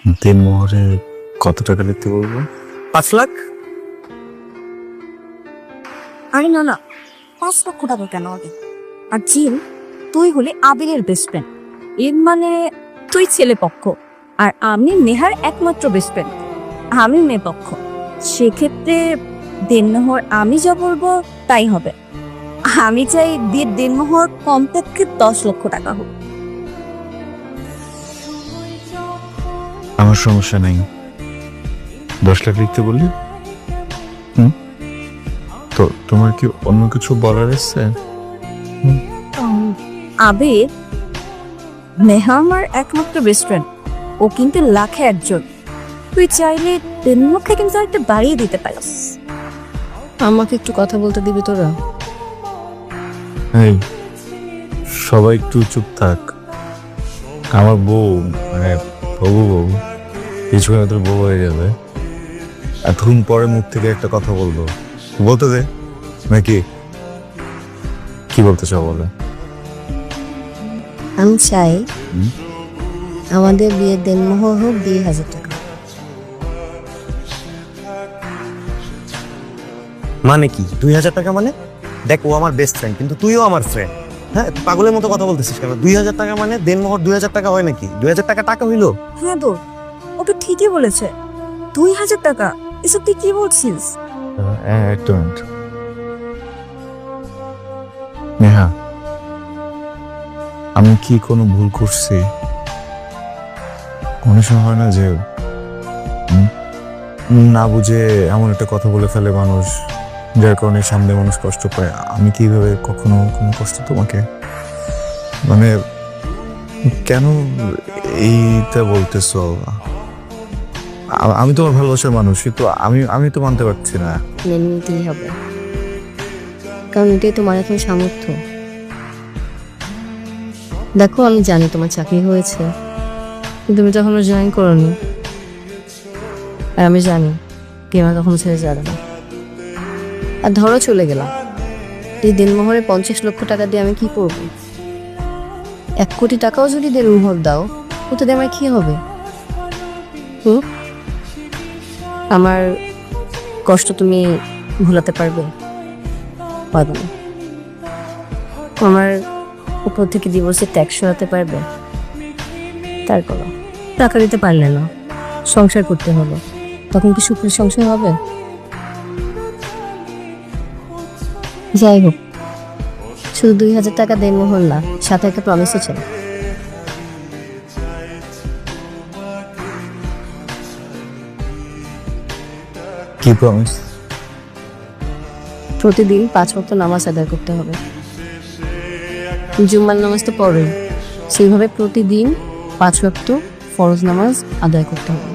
দিনমোহরে কত টাকা দিতে বলবো? 5 লাখ। আরে না না, 5 লক্ষ টাকা কেন আগে? আর জিল, তুই হলি আবিরের বেস্ট ফ্রেন্ড, এর মানে তুই ছেলে পক্ষ আর আমি নেহার একমাত্র বেস্ট ফ্রেন্ড, আমি মেয়ে পক্ষ। সেক্ষেত্রে দেনমোহর আমি যা বলবো তাই হবে। আমি চাই বিয়ের দেনমোহর কমপক্ষে 10 লক্ষ টাকা হোক। আমার সমস্যা নেই, 10 লাখ লিখতে বললি। তো তোমার কি অন্য কিছু বলার আছে? আবির, নেহা আমার একমাত্র বেস্ট ফ্রেন্ড, ও কিন্তু লাখে একজন। তুই চাইলে 3 লক্ষে কিন্তু একটা বাড়িয়ে দিতে পারিস। আমাকে একটু কথা বলতে দিবি তোরা? এই, সবাই একটু চুপ থাক। আমার বউ, মানে বউ কিছুক্ষণ তোর বউ হয়ে যাবে, এতক্ষণ পরে মুখ থেকে একটা কথা বলবো, বলতে দে নাকি? কি বলতে চাও বলে? আমি চাই আমাদের বিয়ের দেনমোহর হোক 2,000 টাকা। মানে কি 2,000 টাকা? মানে দেখ, ও আমার বেস্ট ফ্রেন্ড, কিন্তু তুইও আমার ফ্রেন্ড। হ্যাঁ, পাগলের মতো কথা বলতেছিস কেন? 2,000 টাকা মানে দেনমোহর 2,000 টাকা হয় নাকি? 2,000 টাকা টাকা হইলো? হ্যাঁ তো, ও তো ঠিকই বলেছে, 2,000 টাকা। এসব তুই কি বলছিস? একটা মিনিট। নেহা, আমি কি কোনো ভুল করছি? অনেক সময় হয় না যে না বুঝে এমন একটা কথা বলে ফেলে মানুষ, যার কারণে সামনে মানুষ কষ্ট পায়। আমি কিভাবে কখনো কোনো কষ্ট তোমাকে, মানে কেন এইটা বলতেছো? আমি তোমার ভালোবাসার মানুষ, কিন্তু আমি তো মানতে পারছি না। মেনে নিতেই হবে, কারণ এটাই তোমার এখন সামর্থ্য। দেখো, আমি জানি তোমার চাকরি হয়েছে, কিন্তু তুমি তো এখনো জয়েন করোনি। আর আমি জানি কি আমার কখনো ছেড়ে যাবে না। আর ধরো চলে গেলাম, এই দেনমোহরে 50 লক্ষ টাকা দিয়ে আমি কি করবো? 1 কোটি টাকাও যদি দেনমোহর দাও, ওতে দিয়ে আমার কি হবে? আমার কষ্ট তুমি ভুলাতে পারবে? পারবে না। আমার উপর থেকে ডিভোর্সের ট্যাক্স সরাতে পারবে? তার করো। টাকা দিতে পারলে না, সংসার করতে হলো, তখন কি সুখের সংসার হবে? যাই হোক, শুধু 2,000 টাকা দেনমোহর না, সাথে একটা প্রমিসও ছিল। কি প্রমিস? প্রতিদিন 5 ওয়াক্ত নামাজ আদায় করতে হবে। জুম্মার নামাজ তো পড়ে, সেইভাবে প্রতিদিন 5 ওয়াক্ত ফরজ নামাজ আদায় করতে হবে।